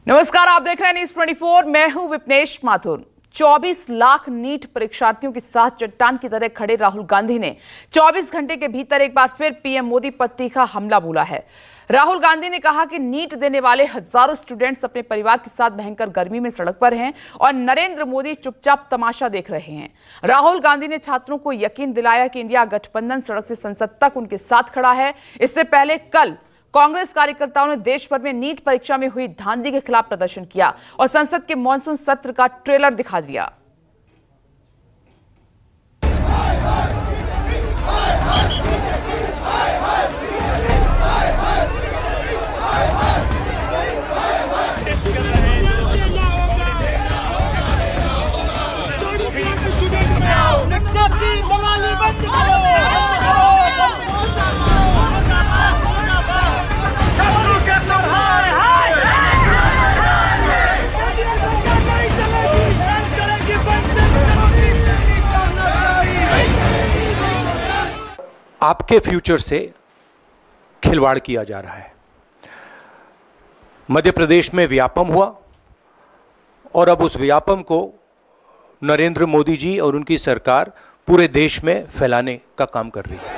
नमस्कार, आप देख रहे हैं न्यूज़ 24। मैं हूं विपनेश माथुर। 24 लाख नीट परीक्षार्थियों के साथ चट्टान की तरह खड़े राहुल गांधी ने 24 घंटे के भीतर एक बार फिर पीएम मोदी पर तीखा हमला बोला है। राहुल गांधी ने कहा कि नीट देने वाले हजारों स्टूडेंट्स अपने परिवार के साथ भयंकर गर्मी में सड़क पर हैं और नरेंद्र मोदी चुपचाप तमाशा देख रहे हैं। राहुल गांधी ने छात्रों को यकीन दिलाया कि इंडिया गठबंधन सड़क से संसद तक उनके साथ खड़ा है। इससे पहले कल कांग्रेस कार्यकर्ताओं ने देश भर में नीट परीक्षा में हुई धांधली के खिलाफ प्रदर्शन किया और संसद के मॉनसून सत्र का ट्रेलर दिखा दिया। आपके फ्यूचर से खिलवाड़ किया जा रहा है। मध्य प्रदेश में व्यापम हुआ और अब उस व्यापम को नरेंद्र मोदी जी और उनकी सरकार पूरे देश में फैलाने का काम कर रही है।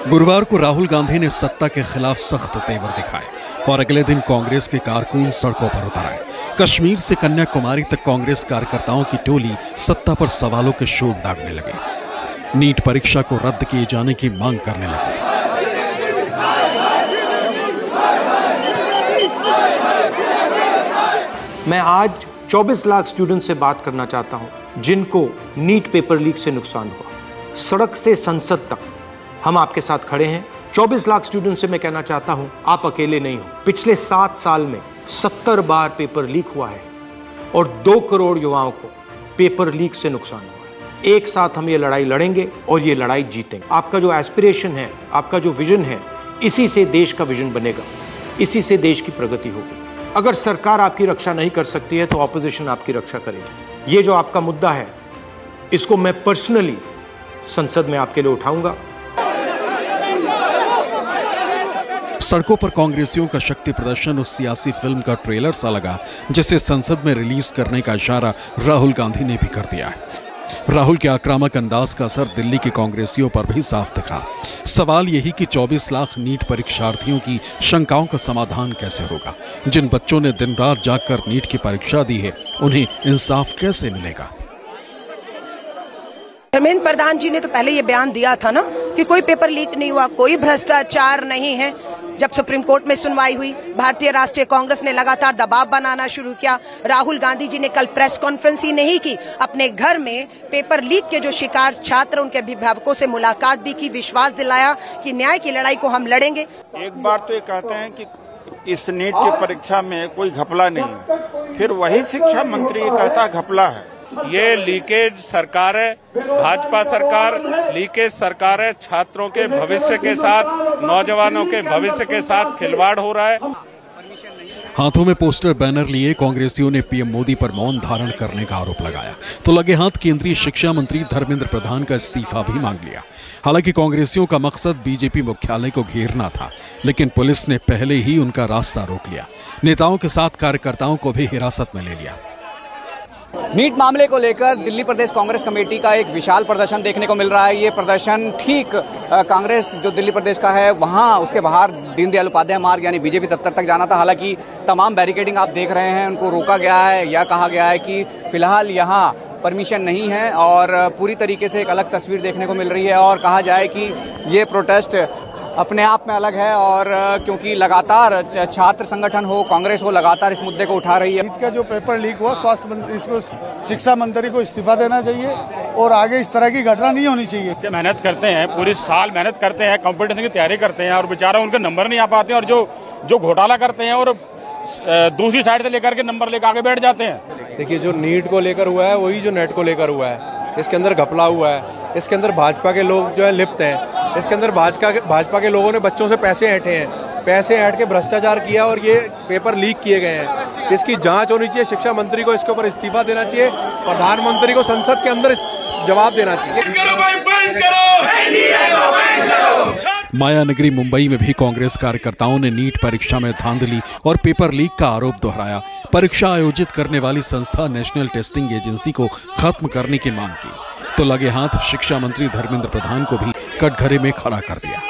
गुरुवार को राहुल गांधी ने सत्ता के खिलाफ सख्त तेवर दिखाए और अगले दिन कांग्रेस के कारकुन सड़कों पर उतर आए। कश्मीर से कन्याकुमारी तक कांग्रेस कार्यकर्ताओं की टोली सत्ता पर सवालों के शोध दागने लगे। नीट परीक्षा को रद्द किए जाने की मांग करने लगे। मैं आज 24 लाख स्टूडेंट से बात करना चाहता हूं जिनको नीट पेपर लीक से नुकसान हुआ। सड़क से संसद तक हम आपके साथ खड़े हैं। 24 लाख स्टूडेंट से मैं कहना चाहता हूं, आप अकेले नहीं हो। पिछले 7 साल में 70 बार पेपर लीक हुआ है और 2 करोड़ युवाओं को पेपर लीक से नुकसान हुआ है। एक साथ हम ये लड़ाई लड़ेंगे और ये लड़ाई जीतेंगे। आपका जो एस्पिरेशन है, आपका जो विजन है, इसी से देश का विजन बनेगा, इसी से देश की प्रगति होगी। अगर सरकार आपकी रक्षा नहीं कर सकती है तो ऑपोजिशन आपकी रक्षा करेगी। ये जो आपका मुद्दा है, इसको मैं पर्सनली संसद में आपके लिए उठाऊंगा। सड़कों पर कांग्रेसियों का शक्ति प्रदर्शन उस सियासी फिल्म का ट्रेलर सा लगा जिसे संसद में रिलीज करने का इशारा राहुल गांधी ने भी कर दिया है। राहुल के आक्रामक अंदाज का असर दिल्ली के कांग्रेसियों पर भी साफ दिखा। सवाल यही कि 24 लाख नीट परीक्षार्थियों की शंकाओं का समाधान कैसे होगा। जिन बच्चों ने दिन रात जागकर नीट की परीक्षा दी है, उन्हें इंसाफ कैसे मिलेगा। धर्मेंद्र प्रधान जी ने तो पहले ये बयान दिया था ना कि कोई पेपर लीक नहीं हुआ, कोई भ्रष्टाचार नहीं है। जब सुप्रीम कोर्ट में सुनवाई हुई, भारतीय राष्ट्रीय कांग्रेस ने लगातार दबाव बनाना शुरू किया। राहुल गांधी जी ने कल प्रेस कॉन्फ्रेंस ही नहीं की, अपने घर में पेपर लीक के जो शिकार छात्र, उनके अभिभावकों से मुलाकात भी की, विश्वास दिलाया कि न्याय की लड़ाई को हम लड़ेंगे। एक बार तो ये कहते हैं कि इस नीट की परीक्षा में कोई घपला नहीं है, फिर वही शिक्षा मंत्री ये कहता घपला है। ये लीकेज सरकार है, भाजपा सरकार लीकेज सरकार है। छात्रों के भविष्य के साथ, नौजवानों के भविष्य के साथ खिलवाड़ हो रहा है। हाथों में पोस्टर बैनर लिए कांग्रेसियों ने पीएम मोदी पर मौन धारण करने का आरोप लगाया तो लगे हाथ केंद्रीय शिक्षा मंत्री धर्मेंद्र प्रधान का इस्तीफा भी मांग लिया। हालांकि कांग्रेसियों का मकसद बीजेपी मुख्यालय को घेरना था, लेकिन पुलिस ने पहले ही उनका रास्ता रोक लिया। नेताओं के साथ कार्यकर्ताओं को भी हिरासत में ले लिया। नीट मामले को लेकर दिल्ली प्रदेश कांग्रेस कमेटी का एक विशाल प्रदर्शन देखने को मिल रहा है। ये प्रदर्शन ठीक कांग्रेस जो दिल्ली प्रदेश का है वहां, उसके बाहर दीनदयाल उपाध्याय मार्ग यानी बीजेपी दफ्तर तक जाना था। हालांकि तमाम बैरिकेडिंग आप देख रहे हैं, उनको रोका गया है या कहा गया है कि फिलहाल यहां परमिशन नहीं है और पूरी तरीके से एक अलग तस्वीर देखने को मिल रही है। और कहा जाए कि ये प्रोटेस्ट अपने आप में अलग है और क्योंकि लगातार छात्र संगठन हो, कांग्रेस हो, लगातार इस मुद्दे को उठा रही है। नीट का जो पेपर लीक हुआ, स्वास्थ्य मंत्री, इसको शिक्षा मंत्री को इस्तीफा देना चाहिए और आगे इस तरह की घटना नहीं होनी चाहिए। मेहनत करते हैं, पूरी साल मेहनत करते हैं, कंपटीशन की तैयारी करते हैं और बेचारा उनके नंबर नहीं आ पाते हैं और जो घोटाला करते हैं और दूसरी साइड से लेकर के नंबर लेकर आगे बैठ जाते हैं। देखिए, जो नीट को लेकर हुआ है वही जो नेट को लेकर हुआ है। इसके अंदर घपला हुआ है, इसके अंदर भाजपा के लोग जो है लिप्त हैं। इसके अंदर भाजपा के लोगों ने बच्चों से पैसे ऐंठे हैं, पैसे ऐंठ के भ्रष्टाचार किया और ये पेपर लीक किए गए हैं। इसकी जांच होनी चाहिए। शिक्षा मंत्री को इसके ऊपर इस्तीफा देना चाहिए। प्रधानमंत्री को संसद के अंदर जवाब देना चाहिए। मायानगरी मुंबई में भी कांग्रेस कार्यकर्ताओं ने नीट परीक्षा में धांधली और पेपर लीक का आरोप दोहराया। परीक्षा आयोजित करने वाली संस्था नेशनल टेस्टिंग एजेंसी को खत्म करने की मांग की, तो लगे हाथ शिक्षा मंत्री धर्मेंद्र प्रधान को भी कटघरे में खड़ा कर दिया।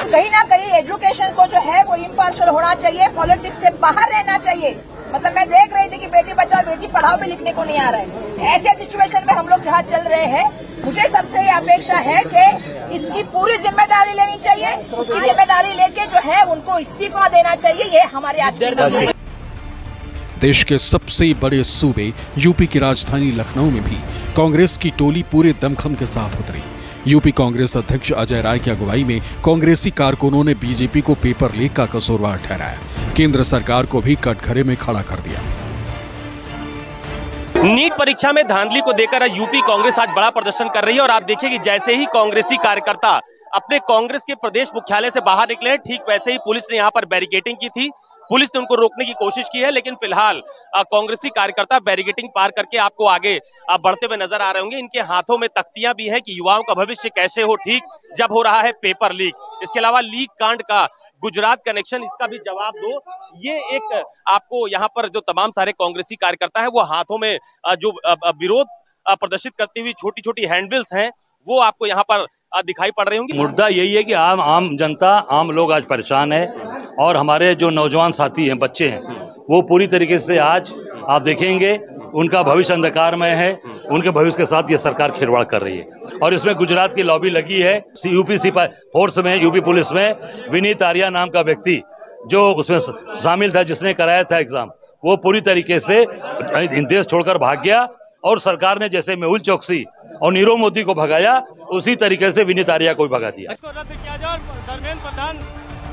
कहीं ना कहीं एजुकेशन को जो है वो इम्पार्शियल होना चाहिए, पॉलिटिक्स से बाहर रहना चाहिए। मतलब मैं देख रही थी कि बेटी बचाओ बेटी पढ़ाओ भी लिखने को नहीं आ रहा है। ऐसे सिचुएशन में हम लोग जहाँ चल रहे हैं, मुझे सबसे ये अपेक्षा है कि इसकी पूरी जिम्मेदारी लेनी चाहिए। उसकी जिम्मेदारी लेके जो है उनको इस्तीफा देना चाहिए। ये हमारे आज की देश के सबसे बड़े सूबे यूपी की राजधानी लखनऊ में भी कांग्रेस की टोली पूरे दमखम के साथ उतरी। यूपी कांग्रेस अध्यक्ष अजय राय की अगुवाई में कांग्रेसी कारकुनों ने बीजेपी को पेपर लीक का कसूरवार ठहराया। केंद्र सरकार को भी कटघरे में खड़ा कर दिया। नीट परीक्षा में धांधली को देकर यूपी कांग्रेस आज बड़ा प्रदर्शन कर रही है और आप देखिए कि जैसे ही कांग्रेसी कार्यकर्ता अपने कांग्रेस के प्रदेश मुख्यालय से बाहर निकले, ठीक वैसे ही पुलिस ने यहाँ पर बैरिकेडिंग की थी। पुलिस ने उनको रोकने की कोशिश की है, लेकिन फिलहाल कांग्रेसी कार्यकर्ता बैरिकेडिंग पार करके आपको आगे बढ़ते हुए नजर आ रहे होंगे। इनके हाथों में तख्तियां भी हैं कि युवाओं का भविष्य कैसे हो ठीक जब हो रहा है पेपर लीक। इसके अलावा लीक कांड का गुजरात कनेक्शन, इसका भी जवाब दो। ये एक आपको यहाँ पर जो तमाम सारे कांग्रेसी कार्यकर्ता है वो हाथों में जो विरोध प्रदर्शित करती हुई छोटी छोटी हैंडबिल्स हैं वो आपको यहाँ पर दिखाई पड़ रही होंगी। मुद्दा यही है कि आम जनता, आम लोग आज परेशान है और हमारे जो नौजवान साथी हैं, बच्चे हैं, वो पूरी तरीके से आज आप देखेंगे उनका भविष्य अंधकार में है। उनके भविष्य के साथ ये सरकार खिलवाड़ कर रही है और इसमें गुजरात की लॉबी लगी है। यूपी फोर्स में, यूपी पुलिस में विनीत आर्या नाम का व्यक्ति जो उसमें शामिल था, जिसने कराया था एग्जाम, वो पूरी तरीके से देश छोड़कर भाग गया और सरकार ने जैसे मेहुल चौकसी और नीरव मोदी को भगाया, उसी तरीके से विनीत आर्या को भी भगा दिया। इसको रद्द किया जाए और धर्मेंद्र प्रधान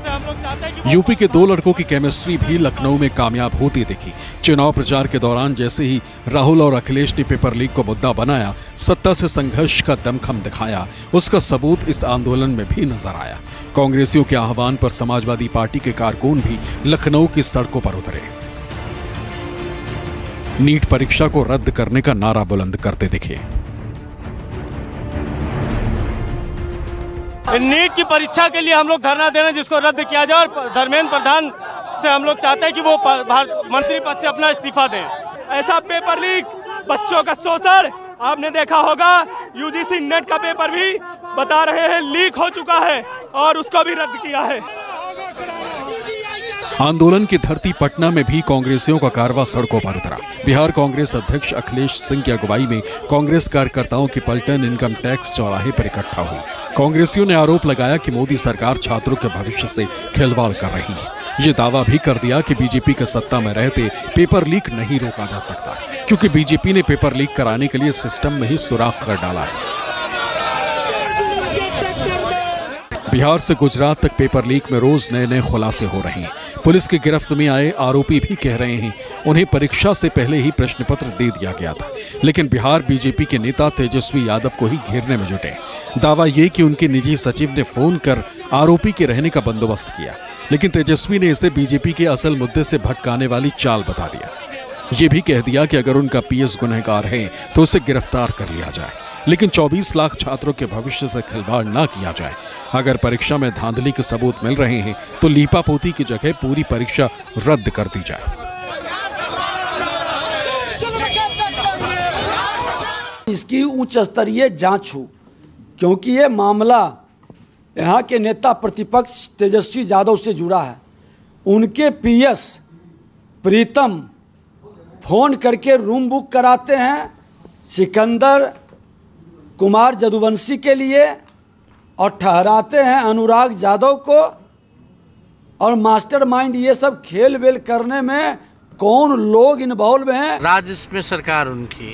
से हम लोग चाहते हैं कि यूपी के दो लड़कों की केमिस्ट्री भी लखनऊ में कामयाब होती दिखी। चुनाव प्रचार के दौरान जैसे ही राहुल और अखिलेश ने पेपर लीक को मुद्दा बनाया, सत्ता से संघर्ष का दमखम दिखाया, उसका सबूत इस आंदोलन में भी नजर आया। कांग्रेसियों के आह्वान पर समाजवादी पार्टी के कारकुन भी लखनऊ की सड़कों पर उतरे, नीट परीक्षा को रद्द करने का नारा बुलंद करते दिखे। नीट की परीक्षा के लिए हम लोग धरना दे रहे हैं, जिसको रद्द किया जाए और धर्मेंद्र प्रधान से हम लोग चाहते हैं कि वो मंत्री पद से अपना इस्तीफा दें। ऐसा पेपर लीक, बच्चों का शोषण, आपने देखा होगा यूजीसी नेट का पेपर भी बता रहे हैं लीक हो चुका है और उसको भी रद्द किया है। आंदोलन की धरती पटना में भी कांग्रेसियों का कारवां सड़कों पर उतरा। बिहार कांग्रेस अध्यक्ष अखिलेश सिंह की अगुवाई में कांग्रेस कार्यकर्ताओं की पलटन इनकम टैक्स चौराहे पर इकट्ठा हुई। कांग्रेसियों ने आरोप लगाया कि मोदी सरकार छात्रों के भविष्य से खिलवाड़ कर रही है। ये दावा भी कर दिया कि बीजेपी के सत्ता में रहते पेपर लीक नहीं रोका जा सकता, क्योंकि बीजेपी ने पेपर लीक कराने के लिए सिस्टम में ही सुराख कर डाला है। बिहार से गुजरात तक पेपर लीक में रोज नए नए खुलासे हो रहे हैं। पुलिस की गिरफ्त में आए आरोपी भी कह रहे हैं उन्हें परीक्षा से पहले ही प्रश्न पत्र दे दिया गया था, लेकिन बिहार बीजेपी के नेता तेजस्वी यादव को ही घेरने में जुटे। दावा ये कि उनके निजी सचिव ने फोन कर आरोपी के रहने का बंदोबस्त किया, लेकिन तेजस्वी ने इसे बीजेपी के असल मुद्दे से भटकाने वाली चाल बता दिया। ये भी कह दिया कि अगर उनका पीएस गुनहगार है तो उसे गिरफ्तार कर लिया जाए, लेकिन 24 लाख छात्रों के भविष्य से खिलवाड़ न किया जाए। अगर परीक्षा में धांधली के सबूत मिल रहे हैं तो लीपापोती की जगह पूरी परीक्षा रद्द कर दी जाए। इसकी उच्च स्तरीय जांच हो, क्योंकि ये मामला यहाँ के नेता प्रतिपक्ष तेजस्वी यादव से जुड़ा है। उनके पीएस प्रीतम फोन करके रूम बुक कराते हैं सिकंदर कुमार जदुवंशी के लिए और ठहराते हैं अनुराग यादव को, और मास्टरमाइंड ये सब खेल वेल करने में कौन लोग इन्वॉल्व हैं। राज्य में सरकार उनकी,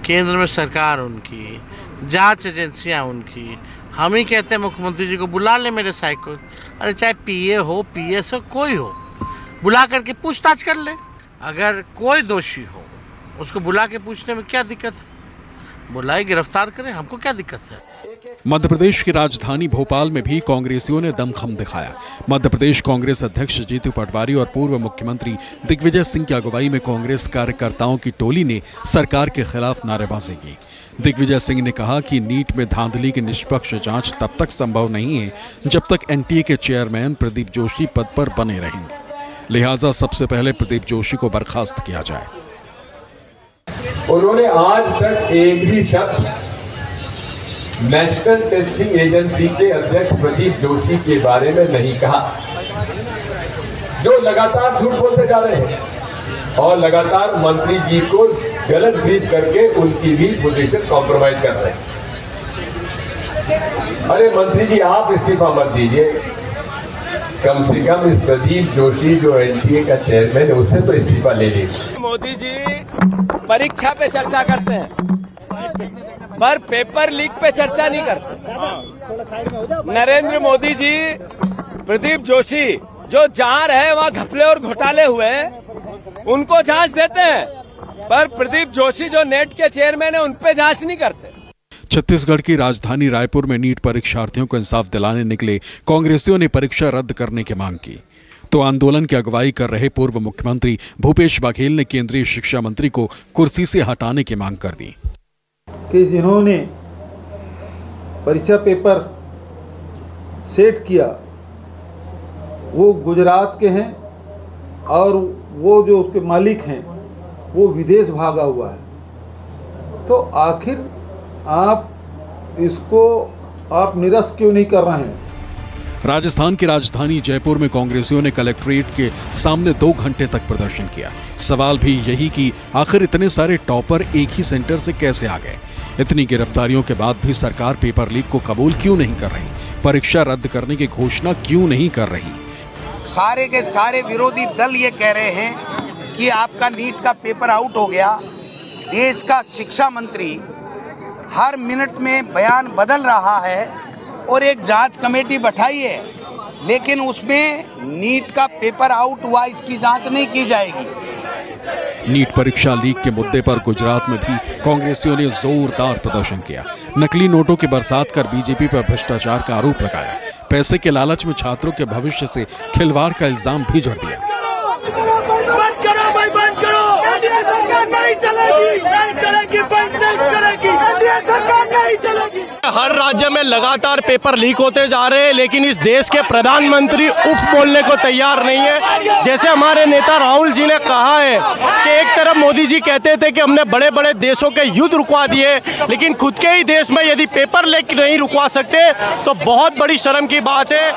केंद्र में सरकार उनकी, जांच एजेंसियां उनकी। हम ही कहते हैं मुख्यमंत्री जी को बुला ले मेरे साइड को, अरे चाहे पीए हो पीएस हो कोई हो, बुला करके पूछताछ कर ले। अगर कोई दोषी हो उसको बुला के पूछने में क्या दिक्कत है। बुलाए, गिरफ्तार करें, हमको क्या दिक्कत है। मध्य प्रदेश की राजधानी भोपाल में भी कांग्रेसियों ने दमखम दिखाया। मध्य प्रदेश कांग्रेस अध्यक्ष जीतू पटवारी और पूर्व मुख्यमंत्री दिग्विजय सिंह की अगुवाई में कांग्रेस कार्यकर्ताओं की टोली ने सरकार के खिलाफ नारेबाजी की। दिग्विजय सिंह ने कहा कि नीट में धांधली की निष्पक्ष जांच तब तक संभव नहीं है जब तक एनटीए के चेयरमैन प्रदीप जोशी पद पर बने रहेंगे, लिहाजा सबसे पहले प्रदीप जोशी को बर्खास्त किया जाए। उन्होंने आज तक एक भी शब्द नेशनल टेस्टिंग एजेंसी के अध्यक्ष प्रदीप जोशी के बारे में नहीं कहा, जो लगातार झूठ बोलते जा रहे हैं और लगातार मंत्री जी को गलत ब्रीफ करके उनकी भी पोजीशन कॉम्प्रोमाइज कर रहे हैं। अरे मंत्री जी, आप इस्तीफा मत दीजिए, कम से कम इस प्रदीप जोशी जो एनटीए का चेयरमैन है उससे तो इस्तीफा ले लीजिए। मोदी जी परीक्षा पे चर्चा करते हैं पर पेपर लीक पे चर्चा नहीं करते। नरेंद्र मोदी जी प्रदीप जोशी जो जहां रहे वहां घपले और घोटाले हुए उनको जांच देते हैं, पर प्रदीप जोशी जो नेट के चेयरमैन है उन पे जांच नहीं करते। छत्तीसगढ़ की राजधानी रायपुर में नीट परीक्षार्थियों को इंसाफ दिलाने निकले कांग्रेसियों ने परीक्षा रद्द करने की मांग की, तो आंदोलन की अगुवाई कर रहे पूर्व मुख्यमंत्री भूपेश बघेल ने केंद्रीय शिक्षा मंत्री को कुर्सी से हटाने की मांग कर दी कि जिन्होंने परीक्षा पेपर सेट किया वो गुजरात के हैं और वो जो उसके मालिक हैं वो विदेश भागा हुआ है, तो आखिर आप इसको निरस्त क्यों नहीं कर रहे हैं। राजस्थान की राजधानी जयपुर में कांग्रेसियों ने कलेक्ट्रेट के सामने 2 घंटे तक प्रदर्शन किया। सवाल भी यही कि आखिर इतने सारे टॉपर एक ही सेंटर से कैसे आ गए। इतनी गिरफ्तारियों के बाद भी सरकार पेपर लीक को कबूल क्यों नहीं कर रही, परीक्षा रद्द करने की घोषणा क्यों नहीं कर रही। सारे के सारे विरोधी दल ये कह रहे हैं कि आपका नीट का पेपर आउट हो गया। देश का शिक्षा मंत्री हर मिनट में बयान बदल रहा है और एक जांच कमेटी बैठाई है, लेकिन उसमें नीट का पेपर आउट हुआ इसकी जांच नहीं की जाएगी। नीट परीक्षा लीक के मुद्दे पर गुजरात में भी कांग्रेसियों ने जोरदार प्रदर्शन किया। नकली नोटों की बरसात कर बीजेपी पर भ्रष्टाचार का आरोप लगाया। पैसे के लालच में छात्रों के भविष्य से खिलवाड़ का इल्जाम भी जड़ दिया। बंद करो भाई, बंद करो, एनडीए सरकार नहीं चलेगी, नहीं चलेगी, बंद नहीं चलेगी, एनडीए सरकार नहीं चलेगी। हर राज्य में लगातार पेपर लीक होते जा रहे हैं, लेकिन इस देश के प्रधानमंत्री उफ बोलने को तैयार नहीं है। जैसे हमारे नेता राहुल जी ने कहा है कि एक तरफ मोदी जी कहते थे कि हमने बड़े बड़े देशों के युद्ध रुकवा दिए, लेकिन खुद के ही देश में यदि पेपर लीक नहीं रुकवा सकते तो बहुत बड़ी शर्म की बात है।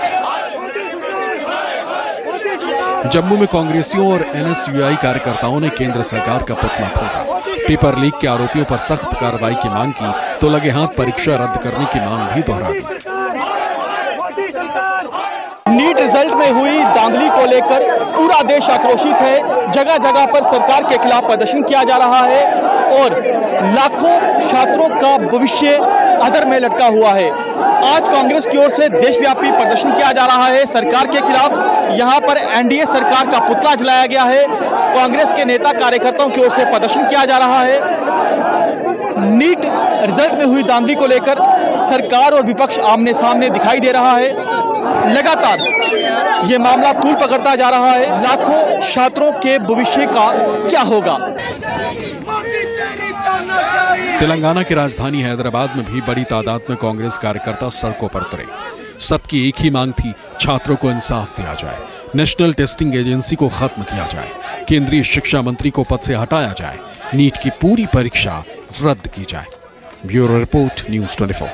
जम्मू में कांग्रेसियों और एनएसयूआई कार्यकर्ताओं ने केंद्र सरकार का पुतला फूंका। पेपर लीक के आरोपियों पर सख्त कार्रवाई की मांग की, तो लगे हाथ परीक्षा रद्द करने की मांग भी दोहरा दी। नीट रिजल्ट में हुई धांधली को लेकर पूरा देश आक्रोशित है। जगह जगह पर सरकार के खिलाफ प्रदर्शन किया जा रहा है और लाखों छात्रों का भविष्य अधर में लटका हुआ है। आज कांग्रेस की ओर से देशव्यापी प्रदर्शन किया जा रहा है सरकार के खिलाफ। यहां पर एनडीए सरकार का पुतला जलाया गया है। कांग्रेस के नेता कार्यकर्ताओं की ओर से प्रदर्शन किया जा रहा है। नीट रिजल्ट में हुई धांधली को लेकर सरकार और विपक्ष आमने सामने दिखाई दे रहा है। लगातार ये मामला तूल पकड़ता जा रहा है। लाखों छात्रों के भविष्य का क्या होगा। तेलंगाना की राजधानी हैदराबाद में भी बड़ी तादाद में कांग्रेस कार्यकर्ता सड़कों पर उतरे। सबकी एक ही मांग थी, छात्रों को इंसाफ दिया जाए, नेशनल टेस्टिंग एजेंसी को खत्म किया जाए, केंद्रीय शिक्षा मंत्री को पद से हटाया जाए, नीट की पूरी परीक्षा रद्द की जाए। Bureau report, news 24।